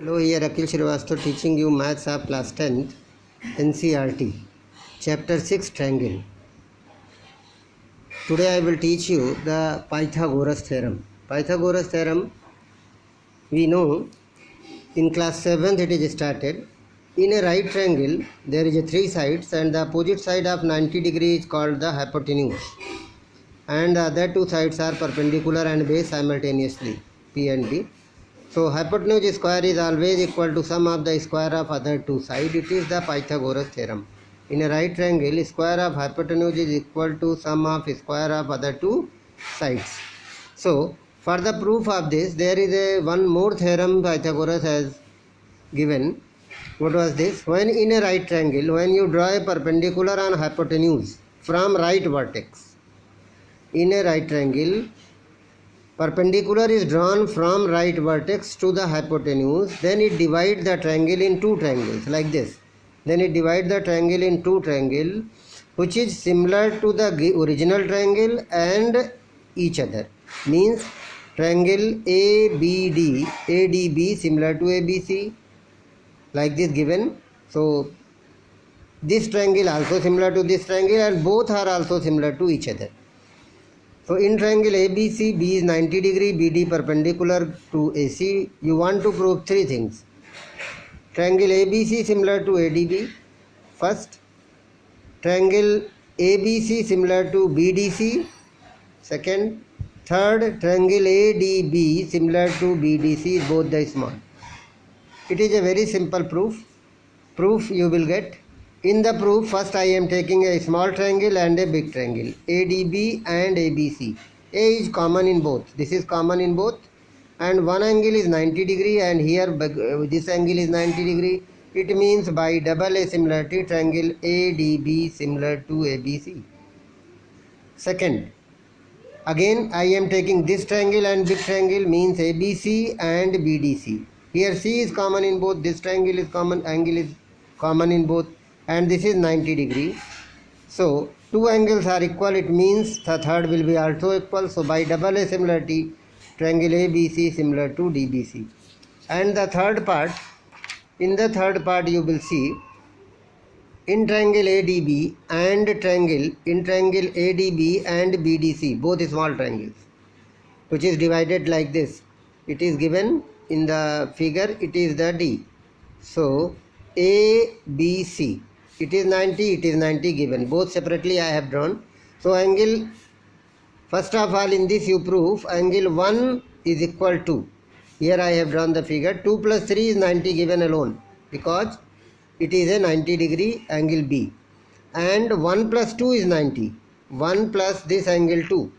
Hello, here Akhil Srivastava teaching you Maths of class 10th NCERT Chapter 6 Triangle. Today I will teach you the Pythagoras theorem. Pythagoras theorem we know in class 7th it is started. In a right triangle there is a three sides and the opposite side of 90 degree is called the hypotenuse and the other two sides are perpendicular and base simultaneously, P and B. So hypotenuse square is always equal to sum of the square of other two sides. It is the Pythagoras theorem. In a right triangle, square of hypotenuse is equal to sum of square of other two sides. So for the proof of this, there is one more theorem Pythagoras has given. What was this? When in a right triangle, when you draw a perpendicular on hypotenuse from right vertex, in a right triangle, perpendicular is drawn from right vertex to the hypotenuse, then it divides the triangle in two triangles like this. Then it divides the triangle in two triangles which is similar to the original triangle and each other. Means triangle ABD, ADB similar to ABC like this given. So this triangle also similar to this triangle and both are also similar to each other. So in triangle ABC, B is 90 degree, BD perpendicular to AC. You want to prove three things. Triangle ABC similar to ADB. First, triangle ABC similar to BDC. Second, third, triangle ADB similar to BDC, both the small. It is a very simple proof. Proof you will get. In the proof, first I am taking a small triangle and a big triangle, ADB and ABC. A is common in both. This is common in both. And one angle is 90 degree and here this angle is 90 degree. It means by double asimilarity, triangle ADB similar to ABC. Second, again I am taking this triangle and big triangle means ABC and BDC. Here C is common in both. This triangle is common, angle is common in both. And this is 90 degree. So two angles are equal, it means the third will be also equal. So by double asimilarity, triangle ABC similar to DBC. And the third part, in the third part you will see in triangle ADB and triangle ADB and BDC, both small triangles, which is divided like this. It is given in the figure, it is the D. So ABC. It is 90 given. Both separately I have drawn. So angle, first of all in this you prove angle 1 is equal to, here I have drawn the figure, 2 plus 3 is 90 given alone because it is a 90 degree angle B. And 1 plus 2 is 90. 1 plus this angle 2.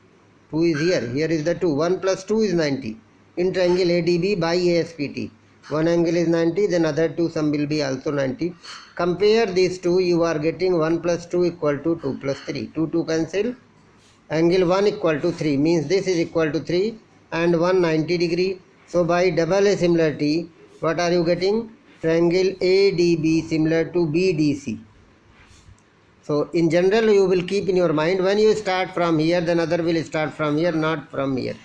2 is here is the 2. 1 plus 2 is 90. In triangle ADB by ASPT. One angle is 90, then other two sum will be also 90. Compare these two, you are getting 1 plus 2 equal to 2 plus 3. 2 cancel. Angle 1 equal to 3 means this is equal to 3 and 1 90 degree. So by double asimilarity, what are you getting? Triangle ADB similar to BDC. So in general you will keep in your mind, when you start from here, then other will start from here, not from here.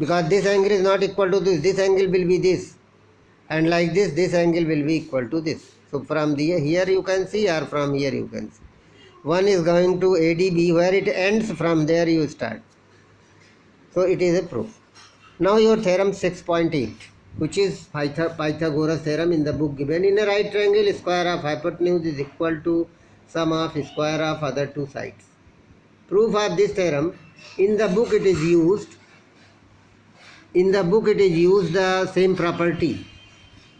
Because this angle is not equal to this angle will be this. And like this angle will be equal to this. So from here you can see or from here you can see. One is going to ADB, where it ends, from there you start. So it is a proof. Now your theorem 6.8, which is Pythagoras theorem in the book given. In a right triangle, square of hypotenuse is equal to sum of square of other two sides. Proof of this theorem, in the book it is used. In the book it is used the same property.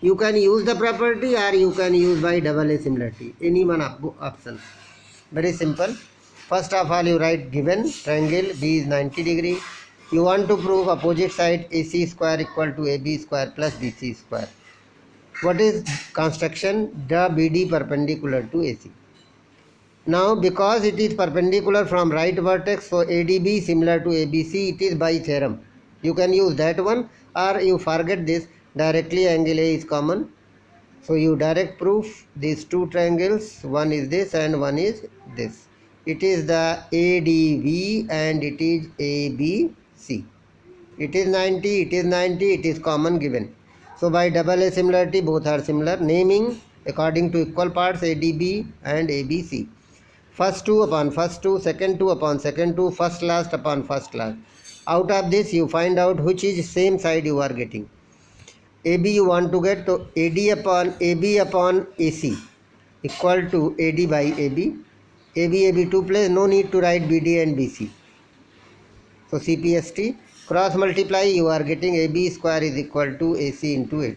You can use the property or you can use by double asimilarity. Any one option. Very simple. First of all you write given triangle B is 90 degree. You want to prove opposite side AC square equal to AB square plus BC square. What is construction? The BD perpendicular to AC. Now because it is perpendicular from right vertex, so ADB similar to ABC, it is by theorem. You can use that one or you forget this. Directly angle A is common. So you direct proof these two triangles, one is this and one is this. It is the ADB and it is ABC. It is 90, it is 90, it is common given. So by double A similarity, both are similar. Naming according to equal parts ADB and ABC. First 2 upon first 2, second 2 upon second 2, first last upon first last. Out of this you find out which is same side you are getting. AB you want to get, so AB upon AC equal to AD by AB. AB 2 place, no need to write BD and BC. So CPST, cross multiply, you are getting AB square is equal to AC into AD.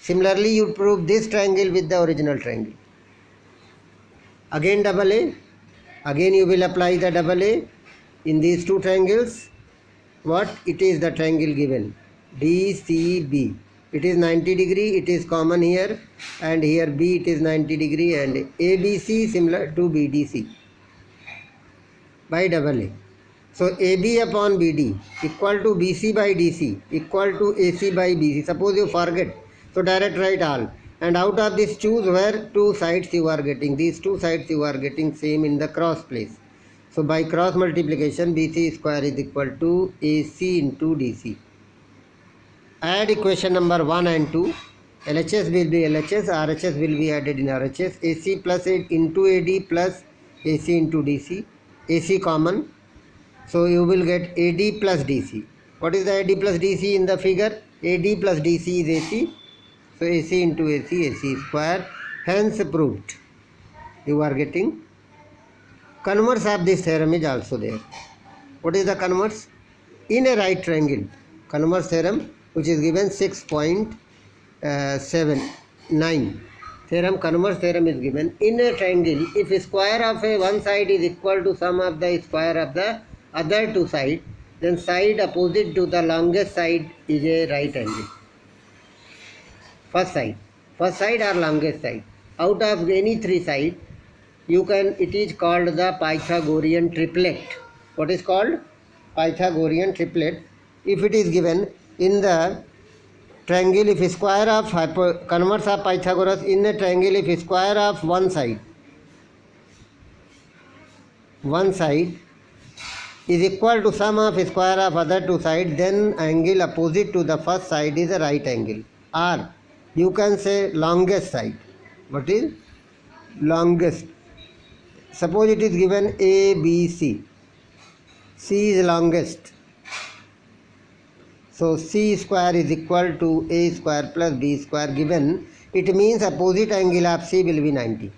Similarly, you prove this triangle with the original triangle. Again double A, again you will apply the double A in these two triangles. What? It is the triangle given, DCB. It is 90 degree, it is common here, and here B it is 90 degree, and ABC similar to BDC by double A. So AB upon BD equal to BC by DC equal to AC by BC. Suppose you forget, so direct write all, and out of this choose where two sides you are getting. These two sides you are getting same in the cross place. So by cross multiplication, BC square is equal to AC into DC. Add equation number 1 and 2. LHS will be LHS, RHS will be added in RHS. AC plus AD into AD plus AC into DC. AC common. So you will get AD plus DC. What is the AD plus DC in the figure? AD plus DC is AC. So AC into AC, AC square. Hence proved. You are getting. Converse of this theorem is also there. What is the converse? In a right triangle. Converse theorem, which is given 6.79. Theorem, converse theorem is given. In a triangle, if square of one side is equal to sum of the square of the other two sides, then side opposite to the longest side is a right angle. First side or longest side. Out of any three sides, it is called the Pythagorean triplet. What is called? Pythagorean triplet. If it is given in the triangle, if square of converse of Pythagoras in the triangle, if square of one side is equal to sum of square of other two sides, then angle opposite to the first side is a right angle, or you can say longest side. What is longest? Suppose it is given ABC. C is longest. So C square is equal to A square plus B square given. It means opposite angle of C will be 90.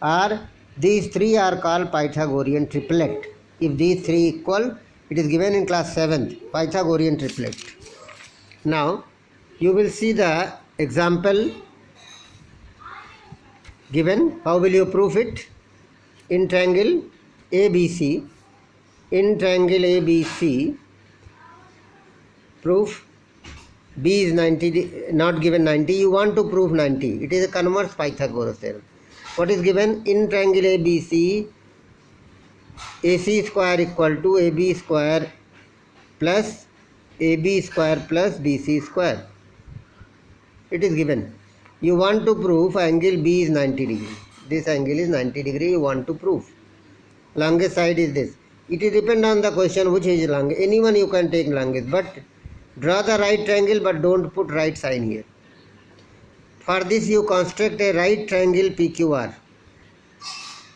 Or these three are called Pythagorean triplet. If these three equal, it is given in class 7th, Pythagorean triplet. Now, you will see the example given. How will you prove it? In triangle ABC, proof B is 90, not given 90, you want to prove 90. It is a converse Pythagoras theorem. What is given? In triangle ABC, AC square equal to AB square plus AB square plus BC square. It is given. You want to prove angle B is 90 degree. This angle is 90 degree, you want to prove. Longest side is this. It will depend on the question which is long. Anyone you can take longest, but draw the right triangle, but don't put right sign here. For this you construct a right triangle PQR,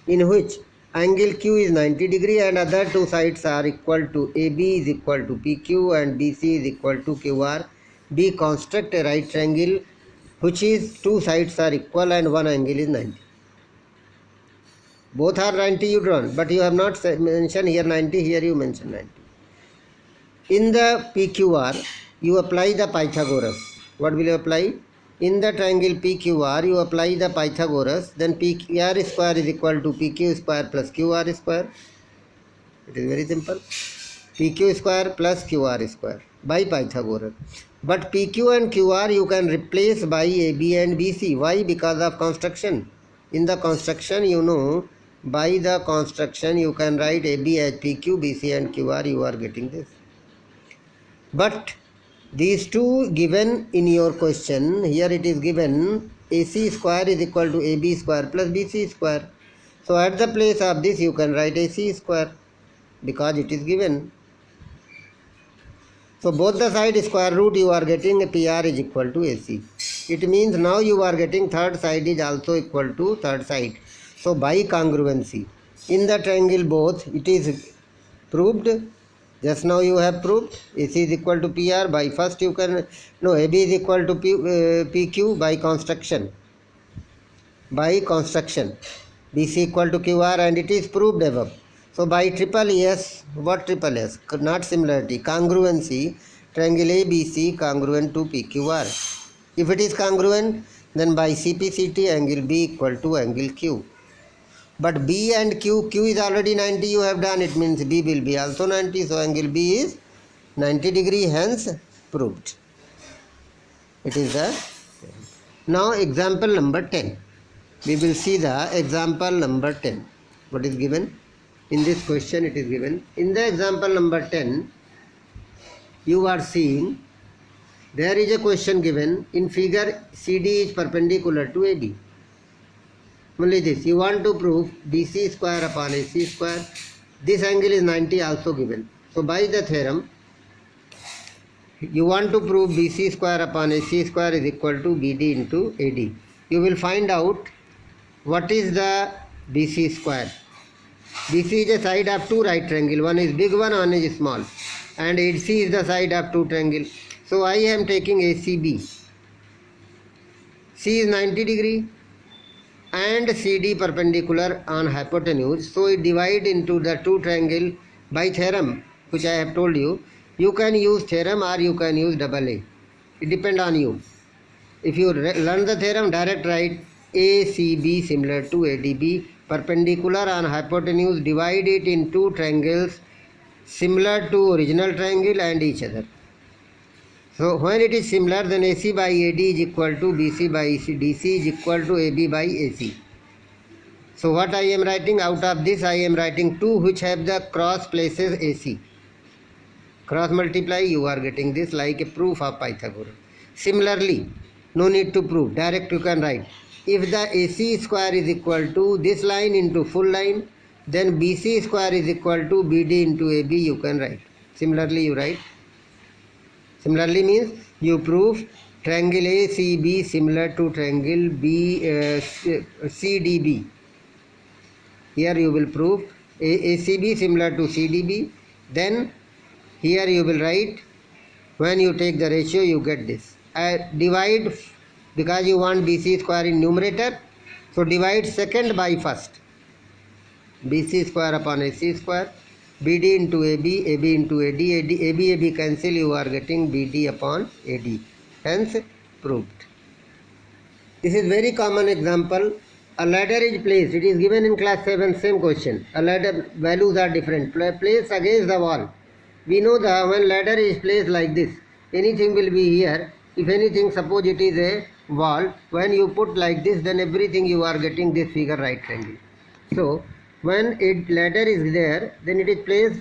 in which angle Q is 90 degree and other two sides are equal to AB is equal to PQ and BC is equal to QR. B construct a right triangle which is two sides are equal and one angle is 90. Both are 90 you drawn, but you have not mentioned here 90, here you mention 90. In the PQR, you apply the Pythagoras. What will you apply? In the triangle PQR, you apply the Pythagoras, then PR square is equal to PQ square plus QR square. It is very simple. PQ square plus QR square by Pythagoras. But PQ and QR you can replace by AB and BC. Why? Because of construction. In the construction, you know, by the construction you can write AB as PQ, BC and QR, you are getting this. But these two given in your question, here it is given AC square is equal to AB square plus BC square. So at the place of this you can write AC square because it is given. So both the side square root you are getting PR is equal to AC. It means now you are getting third side is also equal to third side. So by congruency, in the triangle both it is proved. Just now you have proved AC is equal to PR. By first you can, no, AB is equal to PQ by construction. By construction, BC equal to QR, and it is proved above. So by triple S, what triple S? Not similarity, congruency, triangle ABC congruent to PQR. If it is congruent, then by CPCT angle B equal to angle Q. But B and Q is already 90 you have done, it means B will be also 90, so angle B is 90 degree, hence proved. It is the. Now example number 10. We will see the example number 10. What is given? In this question it is given. In the example number 10, you are seeing there is a question given in figure CD is perpendicular to AB. Only this, you want to prove BC square upon AC square. This angle is 90 also given. So by the theorem, you want to prove BC square upon AC square is equal to BD into AD. You will find out what is the BC square. BC is the side of two right triangle. One is big one is small. And AC is the side of two triangle. So I am taking ACB. C is 90 degree and CD perpendicular on hypotenuse. So it divide into the two triangle by theorem, which I have told you. You can use theorem or you can use double A. It depends on you. If you learn the theorem, direct write ACB similar to ADB, perpendicular on hypotenuse, divide it in two triangles similar to original triangle and each other. So when it is similar, then AC by AD is equal to BC by AC, DC is equal to AB by AC. So what I am writing out of this, I am writing two which have the cross places AC. Cross multiply, you are getting this like a proof of Pythagoras. Similarly, no need to prove, direct you can write. If the AC square is equal to this line into full line, then BC square is equal to BD into AB, you can write. Similarly you write. Similarly means you prove triangle ACB similar to triangle CDB. Here you will prove ACB similar to CDB. Then here you will write, when you take the ratio you get this. Divide, because you want BC square in numerator, so divide second by first. BC square upon AC square, BD into AB, AB into AD, AB cancel, you are getting BD upon AD. Hence proved. This is very common example. A ladder is placed. It is given in class 7, same question. A ladder, values are different. Placed against the wall. We know that when ladder is placed like this, anything will be here. If anything, suppose it is a wall, when you put like this, then everything you are getting this figure right triangle. So when a ladder is there, then it is placed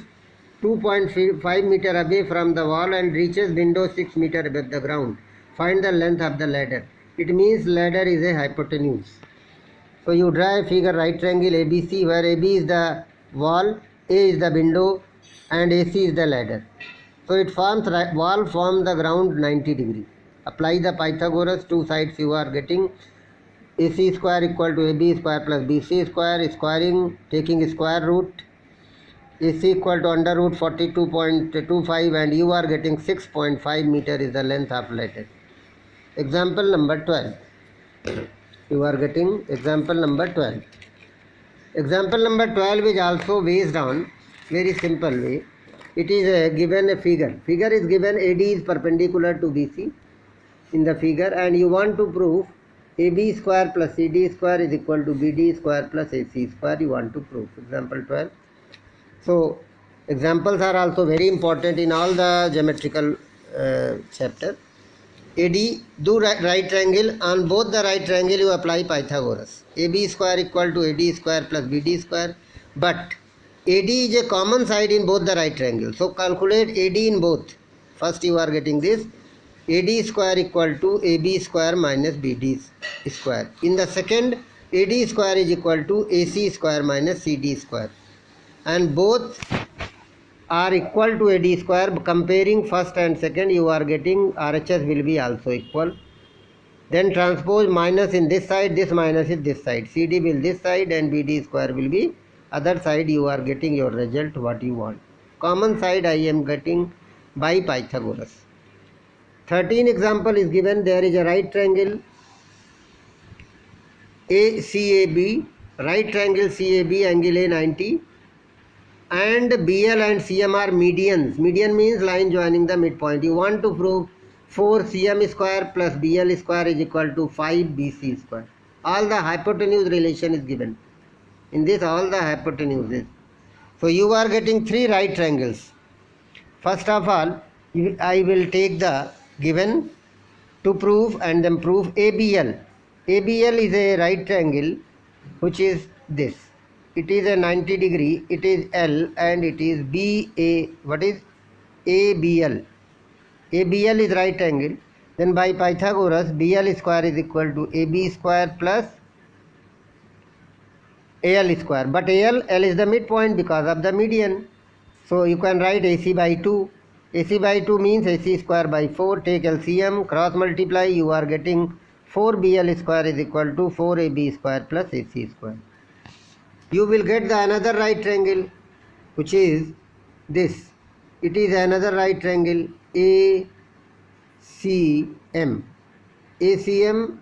2.5 meter away from the wall and reaches window 6 meter above the ground. Find the length of the ladder. It means ladder is a hypotenuse. So you draw a figure right triangle ABC, where AB is the wall, A is the window and AC is the ladder. So it forms, wall forms the ground 90 degree. Apply the Pythagoras, two sides you are getting. AC square equal to AB square plus BC square, squaring, taking square root. AC equal to under root 42.25 and you are getting 6.5 meter is the length of ladder. Example number 12. You are getting example number 12. Example number 12 is also based on very simple way. It is given a figure. Figure is given, AD is perpendicular to BC in the figure, and you want to prove AB square plus CD square is equal to BD square plus AC square, you want to prove. Example 12. So examples are also very important in all the geometrical chapter. AD, do right triangle. On both the right triangle you apply Pythagoras. AB square equal to AD square plus BD square. But AD is a common side in both the right triangle. So calculate AD in both. First you are getting this. AD square equal to AB square minus BD square. In the second, AD square is equal to AC square minus CD square. And both are equal to AD square. Comparing first and second, you are getting RHS will be also equal. Then transpose minus in this side, this minus is this side. CD will this side and BD square will be other side. You are getting your result what you want. Common side I am getting by Pythagoras. 13 example is given. There is a right triangle ACAB, right triangle CAB, angle A 90, and BL and CM are medians. Median means line joining the midpoint. You want to prove 4 CM square plus BL square is equal to 5 BC square. All the hypotenuse relation is given. In this all the hypotenuse is. So you are getting 3 right triangles. First of all, I will take the given to prove and then prove ABL. ABL is a right triangle which is this. It is a 90 degree, it is L and it is BA. What is ABL? ABL is right angle. Then by Pythagoras, BL square is equal to AB square plus AL square. But L is the midpoint because of the median. So you can write AC by 2. AC by 2 means AC square by 4. Take LCM, cross multiply, you are getting 4BL square is equal to 4AB square plus AC square. You will get the another right triangle which is this. It is another right triangle ACM. ACM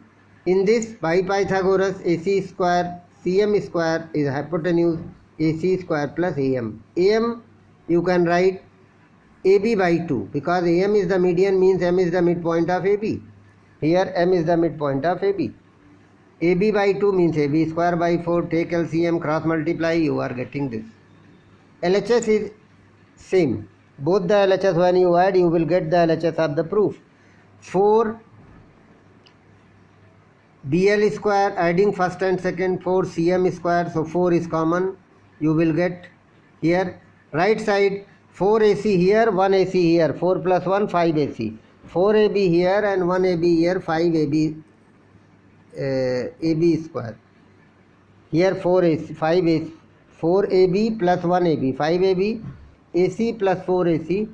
in this by Pythagoras AC square CM square is hypotenuse AC square plus AM. AM you can write AB by 2 because AM is the median means M is the midpoint of AB. Here M is the midpoint of AB. AB by 2 means AB square by 4. Take LCM, cross multiply, you are getting this. LHS is same. Both the LHS when you add, you will get the LHS of the proof. 4 BL square, adding first and second, 4 CM square, so 4 is common. You will get here, right side, 4 AC here, 1 AC here, 4 plus 1, 5 AC. 4 AB here and 1 AB here, 5 AB. AB square. Here 4 AC, 5 AC, 4 AB plus 1 AB, 5 AB, AC plus 4 AC,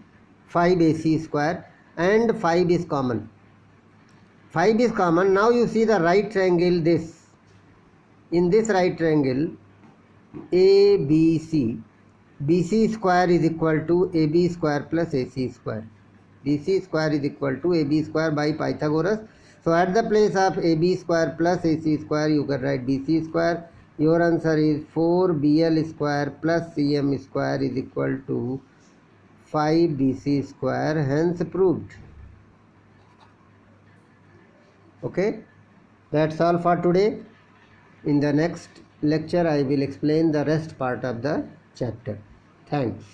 5 AC square, and 5 is common. 5 is common. Now you see the right triangle this. In this right triangle ABC, BC square is equal to AB square plus AC square. BC square is equal to AB square by Pythagoras. So at the place of AB square plus AC square, you can write BC square. Your answer is 4BL square plus CM square is equal to 5BC square, hence proved. Okay, that's all for today. In the next lecture, I will explain the rest part of the chapter. Thanks.